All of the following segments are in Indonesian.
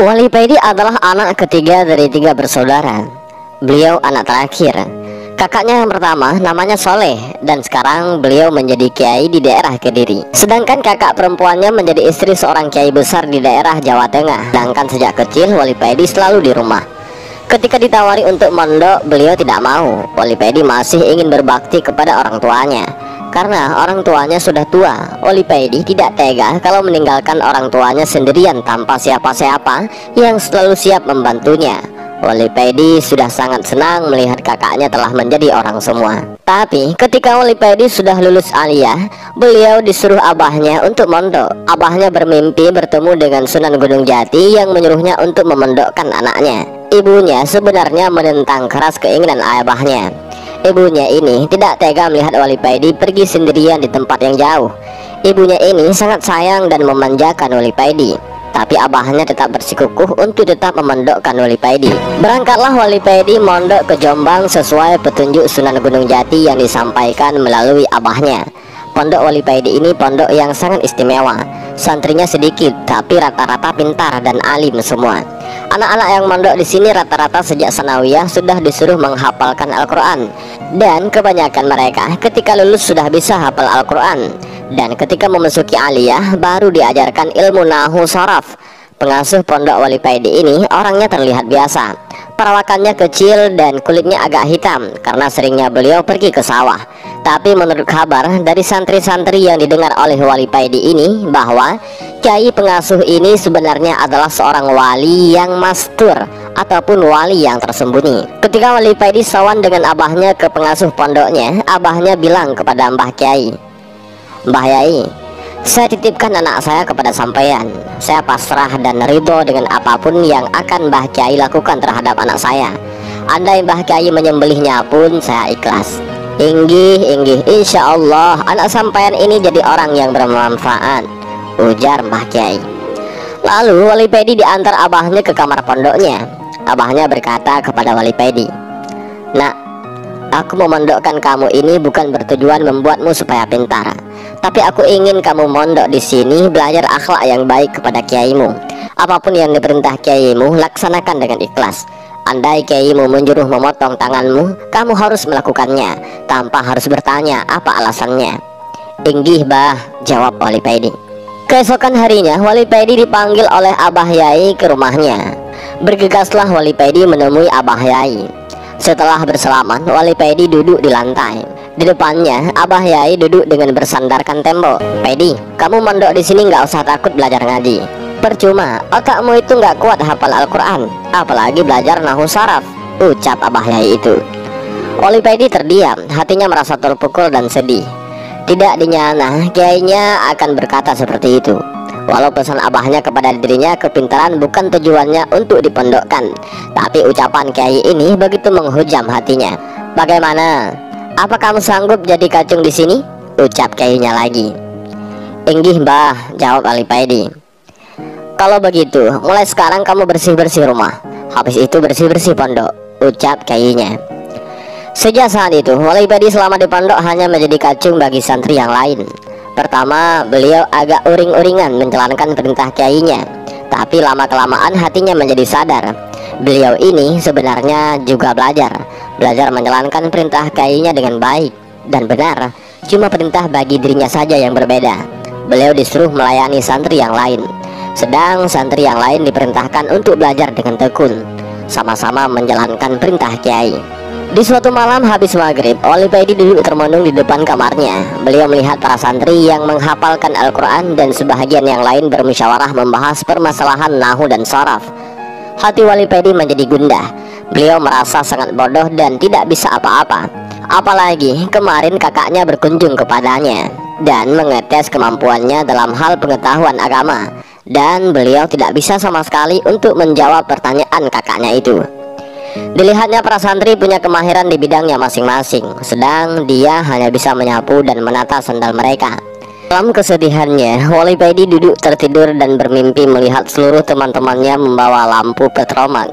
Wali Paidi adalah anak ketiga dari 3 bersaudara. Beliau anak terakhir. Kakaknya yang pertama namanya Soleh, dan sekarang beliau menjadi kiai di daerah Kediri. Sedangkan kakak perempuannya menjadi istri seorang kiai besar di daerah Jawa Tengah. Sedangkan sejak kecil Wali Paidi selalu di rumah. Ketika ditawari untuk mondok, beliau tidak mau. Wali Paidi masih ingin berbakti kepada orang tuanya. Karena orang tuanya sudah tua, Wali Paidi tidak tega kalau meninggalkan orang tuanya sendirian tanpa siapa-siapa yang selalu siap membantunya. Wali Paidi sudah sangat senang melihat kakaknya telah menjadi orang semua. Tapi ketika Wali Paidi sudah lulus aliyah, beliau disuruh abahnya untuk mondok. Abahnya bermimpi bertemu dengan Sunan Gunung Jati yang menyuruhnya untuk memondokkan anaknya. Ibunya sebenarnya menentang keras keinginan abahnya. Ibunya ini tidak tega melihat Wali Paidi pergi sendirian di tempat yang jauh. Ibunya ini sangat sayang dan memanjakan Wali Paidi. Tapi abahnya tetap bersikukuh untuk tetap memondokkan Wali Paidi. Berangkatlah Wali Paidi mondok ke Jombang sesuai petunjuk Sunan Gunung Jati yang disampaikan melalui abahnya. Pondok Wali Paidi ini pondok yang sangat istimewa. Santrinya sedikit, tapi rata-rata pintar dan alim semua. Anak-anak yang mondok di sini rata-rata sejak sanawiyah sudah disuruh menghafalkan Al-Quran. Dan kebanyakan mereka ketika lulus sudah bisa hafal Al-Quran. Dan ketika memasuki aliyah baru diajarkan ilmu nahu sharaf. Pengasuh pondok Wali Paidi ini orangnya terlihat biasa. Perawakannya kecil dan kulitnya agak hitam karena seringnya beliau pergi ke sawah. Tapi menurut kabar dari santri-santri yang didengar oleh Wali Paidi ini, bahwa kiai pengasuh ini sebenarnya adalah seorang wali yang mastur ataupun wali yang tersembunyi. Ketika Wali Paidi sowan dengan abahnya ke pengasuh pondoknya, abahnya bilang kepada Mbah Kiai, "Mbah Yai, saya titipkan anak saya kepada sampean. Saya pasrah dan ridho dengan apapun yang akan Mbah Kiai lakukan terhadap anak saya. Andai Mbah Kiai menyembelihnya pun saya ikhlas." Inggih, insya Allah anak sampean ini jadi orang yang bermanfaat," ujar Mbah Kiai. Lalu Wali Paidi diantar abahnya ke kamar pondoknya. Abahnya berkata kepada Wali Paidi, "Nak, aku memondokkan kamu ini bukan bertujuan membuatmu supaya pintar, tapi aku ingin kamu mondok di sini belajar akhlak yang baik kepada kiaimu. Apapun yang diperintah kiaimu, laksanakan dengan ikhlas. Andai kiaimu menyuruh memotong tanganmu, kamu harus melakukannya tanpa harus bertanya apa alasannya." "Inggih, Bah," jawab Wali Paidi. Keesokan harinya Wali Paidi dipanggil oleh Abah Yai ke rumahnya. Bergegaslah Wali Paidi menemui Abah Yai. Setelah bersalaman, Wali Paidi duduk di lantai. Di depannya Abah Yai duduk dengan bersandarkan tembok. "Paidi, kamu mondok di sini nggak usah takut belajar ngaji. Percuma, otakmu itu nggak kuat hafal Al-Quran, apalagi belajar nahu saraf," ucap Abah Yai itu. Wali Paidi terdiam, hatinya merasa terpukul dan sedih. Tidak dinyana kiainya akan berkata seperti itu. Walau pesan abahnya kepada dirinya, kepintaran bukan tujuannya untuk dipondokkan, tapi ucapan kiai ini begitu menghujam hatinya. "Bagaimana? Apa kamu sanggup jadi kacung di sini?" ucap kiainya lagi. "Inggih, Mbah," jawab Wali Paidi. "Kalau begitu, mulai sekarang kamu bersih-bersih rumah. Habis itu bersih-bersih pondok," ucap kiainya. Sejak saat itu, Wali Paidi selama di pondok hanya menjadi kacung bagi santri yang lain. Pertama, beliau agak uring-uringan menjalankan perintah kiainya. Tapi lama-kelamaan hatinya menjadi sadar. Beliau ini sebenarnya juga belajar menjalankan perintah kiainya dengan baik dan benar. Cuma perintah bagi dirinya saja yang berbeda. Beliau disuruh melayani santri yang lain, sedang santri yang lain diperintahkan untuk belajar dengan tekun, sama-sama menjalankan perintah kiai. Di suatu malam habis maghrib, Wali Paidi duduk termenung di depan kamarnya. Beliau melihat para santri yang menghafalkan Al-Quran dan sebahagian yang lain bermusyawarah membahas permasalahan nahu dan sharaf. Hati Wali Paidi menjadi gundah. Beliau merasa sangat bodoh dan tidak bisa apa-apa. Apalagi kemarin kakaknya berkunjung kepadanya dan mengetes kemampuannya dalam hal pengetahuan agama, dan beliau tidak bisa sama sekali untuk menjawab pertanyaan kakaknya itu. Dilihatnya para santri punya kemahiran di bidangnya masing-masing, sedang dia hanya bisa menyapu dan menata sandal mereka. Dalam kesedihannya, Wali Paidi duduk tertidur dan bermimpi melihat seluruh teman-temannya membawa lampu petromak.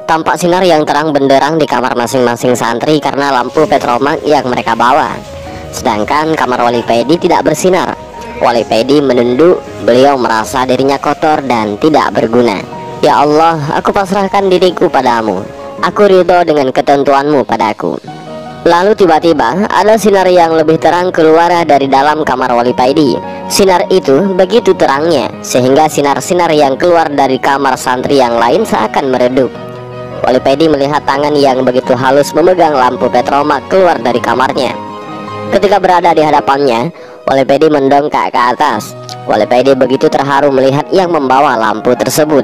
Tampak sinar yang terang benderang di kamar masing-masing santri karena lampu petromak yang mereka bawa. Sedangkan kamar Wali Paidi tidak bersinar. Wali Paidi menunduk, beliau merasa dirinya kotor dan tidak berguna. Ya Allah, aku pasrahkan diriku padamu. Aku ridho dengan ketentuanmu padaku. Lalu tiba-tiba ada sinar yang lebih terang keluar dari dalam kamar Wali Paidi. Sinar itu begitu terangnya sehingga sinar-sinar yang keluar dari kamar santri yang lain seakan meredup. Wali Paidi melihat tangan yang begitu halus memegang lampu petromak keluar dari kamarnya. Ketika berada di hadapannya, Wali Paidi mendongak ke atas. Wali Paidi begitu terharu melihat yang membawa lampu tersebut.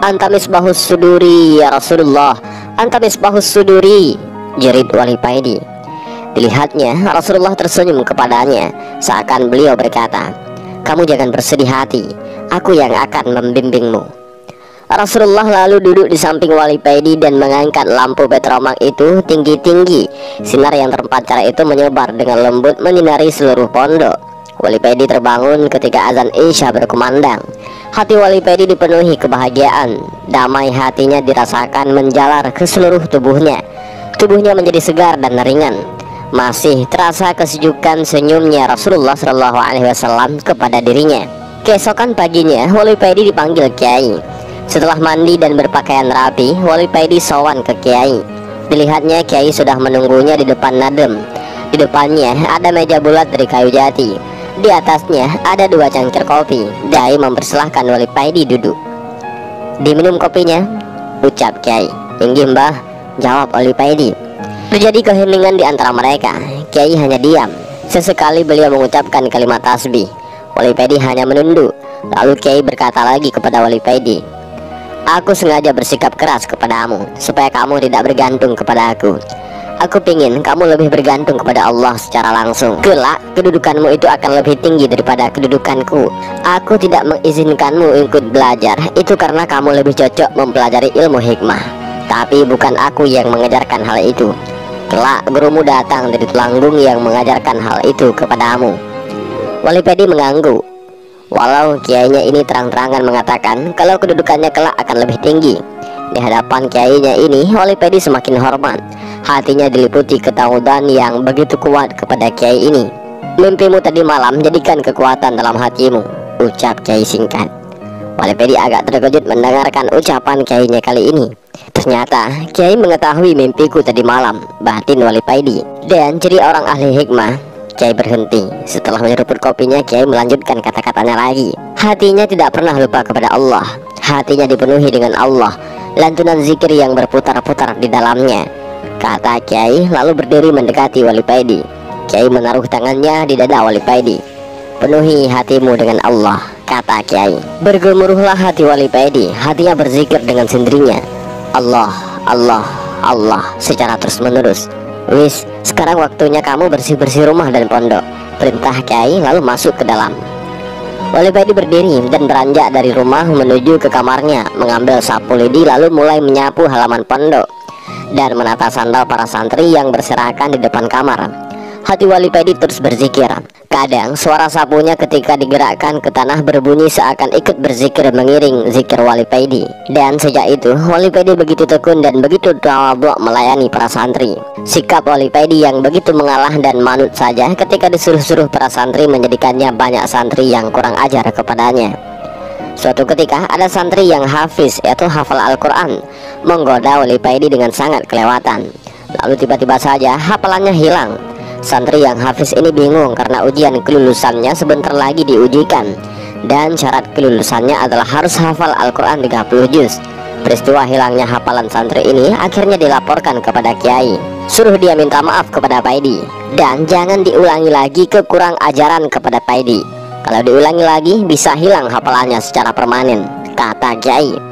"Anta misbahus suduri ya Rasulullah, anta misbahus suduri," jerit Wali Paidi. Dilihatnya Rasulullah tersenyum kepadanya, seakan beliau berkata, "Kamu jangan bersedih hati, aku yang akan membimbingmu." Rasulullah lalu duduk di samping Wali Paidi dan mengangkat lampu petromak itu tinggi-tinggi. Sinar yang terpancar itu menyebar dengan lembut menyinari seluruh pondok. Wali Paidi terbangun ketika azan Isya berkumandang. Hati Wali Paidi dipenuhi kebahagiaan. Damai hatinya dirasakan menjalar ke seluruh tubuhnya. Tubuhnya menjadi segar dan ringan. Masih terasa kesejukan senyumnya Rasulullah SAW kepada dirinya. Keesokan paginya Wali Paidi dipanggil Kiai. Setelah mandi dan berpakaian rapi, Wali Paidi sowan ke Kiai. Dilihatnya Kiai sudah menunggunya di depan nadem. Di depannya ada meja bulat dari kayu jati. Di atasnya ada 2 cangkir kopi. Kiai mempersilahkan Wali Paidi duduk. "Diminum kopinya?" ucap Kiai. "Inggih Mbah," jawab Wali Paidi. Terjadi keheningan di antara mereka. Kiai hanya diam. Sesekali beliau mengucapkan kalimat tasbih. Wali Paidi hanya menunduk. Lalu Kiai berkata lagi kepada Wali Paidi, "Aku sengaja bersikap keras kepadamu supaya kamu tidak bergantung kepada aku. Aku ingin kamu lebih bergantung kepada Allah secara langsung. Kelak kedudukanmu itu akan lebih tinggi daripada kedudukanku. Aku tidak mengizinkanmu ikut belajar. Itu karena kamu lebih cocok mempelajari ilmu hikmah. Tapi bukan aku yang mengajarkan hal itu. Kelak gurumu datang dari Tulanggung yang mengajarkan hal itu kepadamu." Wali Paidi mengangguk. Walau kiainya ini terang-terangan mengatakan kalau kedudukannya kelak akan lebih tinggi. Di hadapan kiainya ini, Wali Paidi semakin hormat. Hatinya diliputi ketakutan yang begitu kuat kepada kiai ini. "Mimpimu tadi malam jadikan kekuatan dalam hatimu," ucap Kiai singkat. Wali Paidi agak terkejut mendengarkan ucapan kiainya kali ini. Ternyata Kiai mengetahui mimpiku tadi malam, batin Wali Paidi. Dan ciri orang ahli hikmah. Kiai berhenti. Setelah menyeruput kopinya, Kiai melanjutkan kata-katanya lagi. Hatinya tidak pernah lupa kepada Allah. Hatinya dipenuhi dengan Allah, lantunan zikir yang berputar-putar di dalamnya. Kata Kiai lalu berdiri mendekati Wali Paidi. Kiai menaruh tangannya di dada Wali Paidi. "Penuhi hatimu dengan Allah," kata Kiai. Bergemuruhlah hati Wali Paidi. Hatinya berzikir dengan sendirinya, "Allah, Allah, Allah," secara terus-menerus. "Wis, sekarang waktunya kamu bersih-bersih rumah dan pondok," perintah Kiai lalu masuk ke dalam. Wali Paidi berdiri dan beranjak dari rumah menuju ke kamarnya, mengambil sapu lidi lalu mulai menyapu halaman pondok dan menata sandal para santri yang berserakan di depan kamar. Hati Wali Paidi terus berzikir. Kadang suara sapunya ketika digerakkan ke tanah berbunyi seakan ikut berzikir mengiring zikir Wali Paidi. Dan sejak itu Wali Paidi begitu tekun dan begitu tawadhu melayani para santri. Sikap Wali Paidi yang begitu mengalah dan manut saja ketika disuruh-suruh para santri menjadikannya banyak santri yang kurang ajar kepadanya. Suatu ketika ada santri yang hafiz, yaitu hafal Al-Quran, menggoda Wali Paidi dengan sangat kelewatan. Lalu tiba-tiba saja hafalannya hilang. Santri yang hafiz ini bingung karena ujian kelulusannya sebentar lagi diujikan, dan syarat kelulusannya adalah harus hafal Al-Quran 30 juz. Peristiwa hilangnya hafalan santri ini akhirnya dilaporkan kepada Kiai. Suruh dia minta maaf kepada Paidi, dan jangan diulangi lagi kekurang ajaran kepada Paidi. Kalau diulangi lagi bisa hilang hafalannya secara permanen, kata Kiai.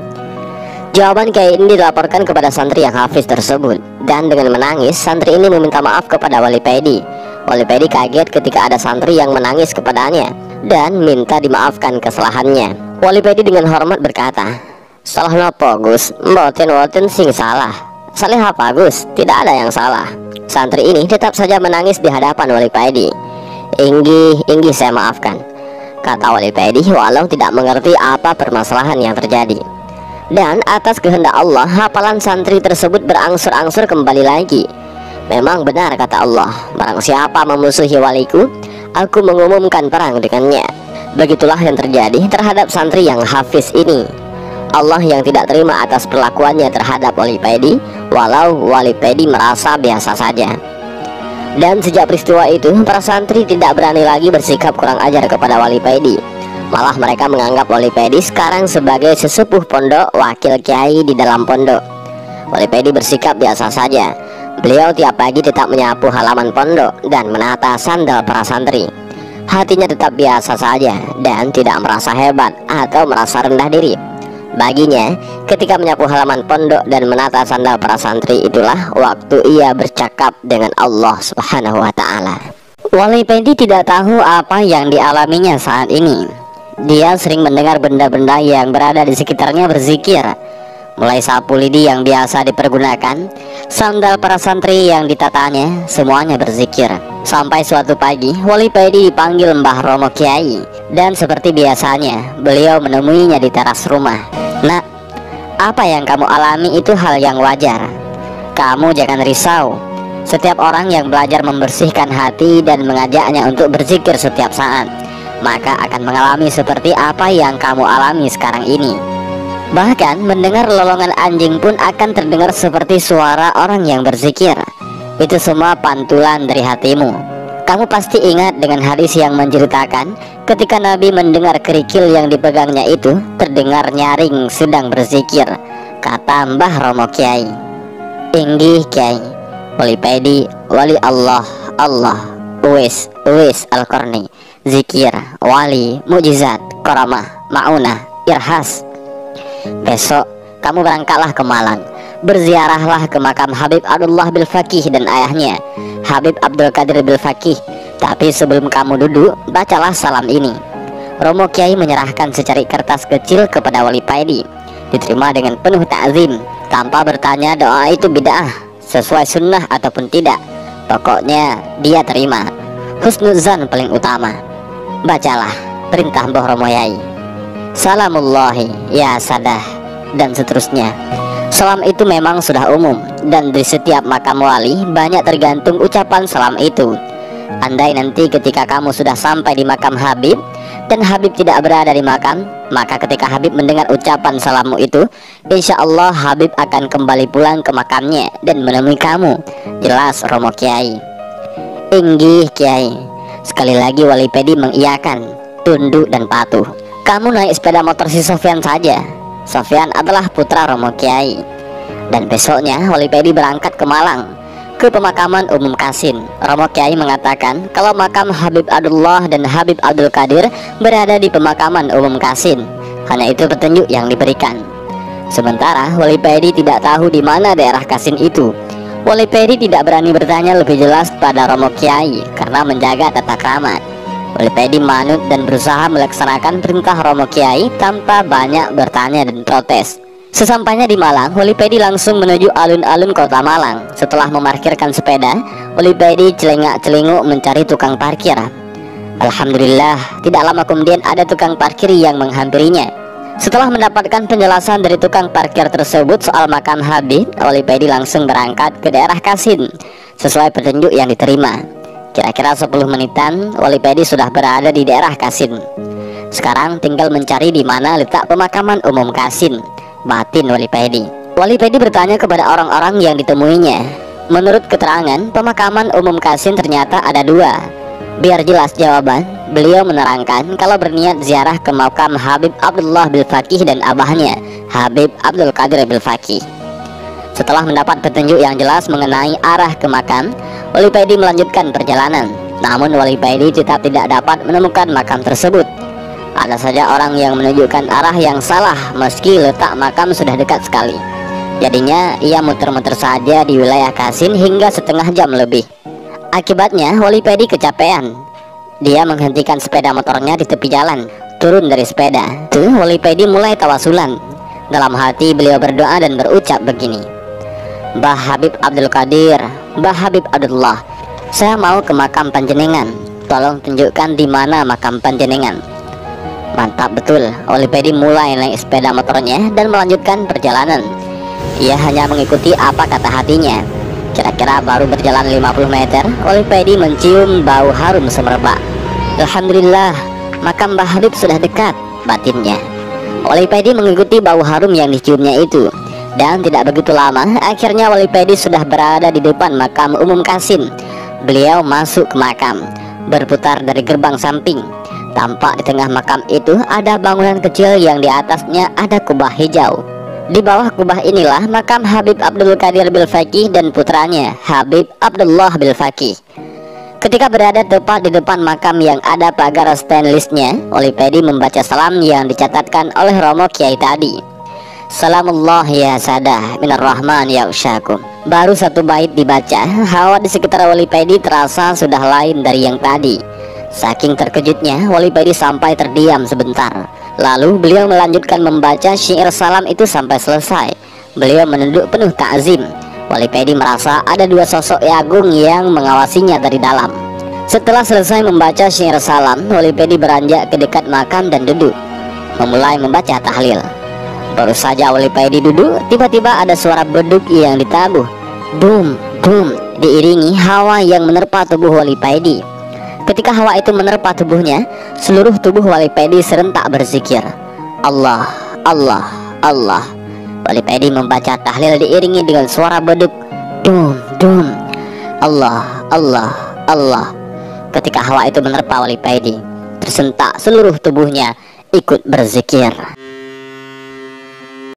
Jawaban Kiai ini dilaporkan kepada santri yang hafiz tersebut, dan dengan menangis santri ini meminta maaf kepada Wali Paidi. Wali Paidi kaget ketika ada santri yang menangis kepadanya dan minta dimaafkan kesalahannya. Wali Paidi dengan hormat berkata, "Salah nopo Gus, mboten sing salah." "Salah apa Gus? Tidak ada yang salah." Santri ini tetap saja menangis di hadapan Wali Paidi. Inggih saya maafkan," kata Wali Paidi walau tidak mengerti apa permasalahan yang terjadi. Dan atas kehendak Allah, hafalan santri tersebut berangsur-angsur kembali lagi. Memang benar kata Allah, barang siapa memusuhi waliku, aku mengumumkan perang dengannya. Begitulah yang terjadi terhadap santri yang hafiz ini. Allah yang tidak terima atas perlakuannya terhadap Wali Pedi, walau Wali Pedi merasa biasa saja. Dan sejak peristiwa itu, para santri tidak berani lagi bersikap kurang ajar kepada Wali Pedi. Malah mereka menganggap Wali Pedi sekarang sebagai sesepuh pondok, wakil kiai di dalam pondok. Wali Pedi bersikap biasa saja. Beliau tiap pagi tetap menyapu halaman pondok dan menata sandal para santri. Hatinya tetap biasa saja dan tidak merasa hebat atau merasa rendah diri. Baginya, ketika menyapu halaman pondok dan menata sandal para santri, itulah waktu ia bercakap dengan Allah Subhanahu wa ta'ala. Wali Pedi tidak tahu apa yang dialaminya saat ini. Dia sering mendengar benda-benda yang berada di sekitarnya berzikir. Mulai sapu lidi yang biasa dipergunakan, sandal para santri yang ditatanya, semuanya berzikir. Sampai suatu pagi, Wali Pedi dipanggil Mbah Romo Kiai. Dan seperti biasanya, beliau menemuinya di teras rumah. "Nak, apa yang kamu alami itu hal yang wajar. Kamu jangan risau. Setiap orang yang belajar membersihkan hati dan mengajaknya untuk berzikir setiap saat, maka akan mengalami seperti apa yang kamu alami sekarang ini. Bahkan mendengar lolongan anjing pun akan terdengar seperti suara orang yang berzikir. Itu semua pantulan dari hatimu. Kamu pasti ingat dengan hadis yang menceritakan ketika Nabi mendengar kerikil yang dipegangnya itu terdengar nyaring sedang berzikir," kata Mbah Romo Kiai. "Inggih Kiai, Wali Pedi, Wali Allah, Uwais Al-Qarni, zikir, wali, mukjizat, karamah, maunah, irhas. Besok kamu berangkatlah ke Malang, berziarahlah ke makam Habib Abdullah bil Faqih dan ayahnya, Habib Abdul Qadir bil Faqih. Tapi sebelum kamu duduk, bacalah salam ini." Romo Kiai menyerahkan secari kertas kecil kepada Wali Pedi. Diterima dengan penuh ta'zim, tanpa bertanya doa itu bid'ah, sesuai sunnah ataupun tidak. Pokoknya dia terima. Husnuzan paling utama. "Bacalah," perintah Mbah Romo Yai. "Salamullahi ya sadah," dan seterusnya. Salam itu memang sudah umum, dan di setiap makam wali banyak tergantung ucapan salam itu. Andai nanti ketika kamu sudah sampai di makam Habib dan Habib tidak berada di makam, maka ketika Habib mendengar ucapan salammu itu, insya Allah Habib akan kembali pulang ke makamnya dan menemui kamu. Jelas Romo Kiai. "Inggih Kiai." Sekali lagi Wali Pedi mengiyakan, tunduk dan patuh. "Kamu naik sepeda motor si Sofyan saja." Sofyan adalah putra Romo Kiai. Dan besoknya Wali Pedi berangkat ke Malang, ke pemakaman Umum Kasin. Romo Kiai mengatakan kalau makam Habib Abdullah dan Habib Abdul Qadir berada di pemakaman Umum Kasin. Hanya itu petunjuk yang diberikan. Sementara Wali Pedi tidak tahu di mana daerah Kasin itu. Wali Pedi tidak berani bertanya lebih jelas pada Romo Kiai karena menjaga tata krama. Wali Pedi manut dan berusaha melaksanakan perintah Romo Kiai tanpa banyak bertanya dan protes. Sesampainya di Malang, Wali Pedi langsung menuju alun-alun kota Malang. Setelah memarkirkan sepeda, Wali Pedi celengak-celinguk mencari tukang parkir. Alhamdulillah, tidak lama kemudian ada tukang parkir yang menghampirinya. Setelah mendapatkan penjelasan dari tukang parkir tersebut soal makam Habib, Wali Pedi langsung berangkat ke daerah Kasin sesuai petunjuk yang diterima. Kira-kira 10 menitan, Wali Pedi sudah berada di daerah Kasin. Sekarang tinggal mencari di mana letak pemakaman umum Kasin. Batin Wali Pedi. Wali Pedi bertanya kepada orang-orang yang ditemuinya. Menurut keterangan, pemakaman umum Kasin ternyata ada 2. Biar jelas jawaban, beliau menerangkan kalau berniat ziarah ke makam Habib Abdullah bil Faqih dan abahnya, Habib Abdul Qadir bil Faqih. Setelah mendapat petunjuk yang jelas mengenai arah ke makam, Wali Pedi melanjutkan perjalanan. Namun Wali Pedi tetap tidak dapat menemukan makam tersebut. Ada saja orang yang menunjukkan arah yang salah meski letak makam sudah dekat sekali. Jadinya ia muter-muter saja di wilayah Kasin hingga setengah jam lebih. Akibatnya Wali Pedi kecapean. Dia menghentikan sepeda motornya di tepi jalan, turun dari sepeda. Tuh Wali Pedi mulai tawasulan. Dalam hati beliau berdoa dan berucap begini, "Mbah Habib Abdul Qadir, Mbah Habib Abdullah, saya mau ke makam panjenengan. Tolong tunjukkan di mana makam panjenengan." Mantap betul, Wali Pedi mulai naik sepeda motornya dan melanjutkan perjalanan. Ia hanya mengikuti apa kata hatinya. Kira-kira baru berjalan 50 meter, Wali Pedi mencium bau harum semerbak. Alhamdulillah, makam Mbah Habib sudah dekat, batinnya. Wali Pedi mengikuti bau harum yang diciumnya itu. Dan tidak begitu lama, akhirnya Wali Pedi sudah berada di depan makam Umum Qasim. Beliau masuk ke makam, berputar dari gerbang samping. Tampak di tengah makam itu ada bangunan kecil yang di atasnya ada kubah hijau. Di bawah kubah inilah makam Habib Abdul Qadir Bilfaqih dan putranya Habib Abdullah Bilfaqih. Ketika berada tepat di depan makam yang ada pagar stainlessnya, Wali Pedi membaca salam yang dicatatkan oleh Romo Kiai tadi. Salamullah ya sadah minar rahman ya usyakum. Baru satu bait dibaca, hawa di sekitar Wali Pedi terasa sudah lain dari yang tadi. Saking terkejutnya, Wali Pedi sampai terdiam sebentar. Lalu beliau melanjutkan membaca syair salam itu sampai selesai. Beliau menunduk penuh ta'zim. Wali Pedi merasa ada dua sosok agung yang mengawasinya dari dalam. Setelah selesai membaca syair salam, Wali Pedi beranjak ke dekat makam dan duduk, memulai membaca tahlil. Baru saja Wali Pedi duduk, tiba-tiba ada suara beduk yang ditabuh. Bum, bum, diiringi hawa yang menerpa tubuh Wali Pedi. Ketika hawa itu menerpa tubuhnya, seluruh tubuh Wali Pedi serentak berzikir, Allah, Allah, Allah. Wali Pedi membaca tahlil diiringi dengan suara beduk, dum, dum, Allah, Allah, Allah. Ketika hawa itu menerpa Wali Pedi, tersentak seluruh tubuhnya ikut berzikir.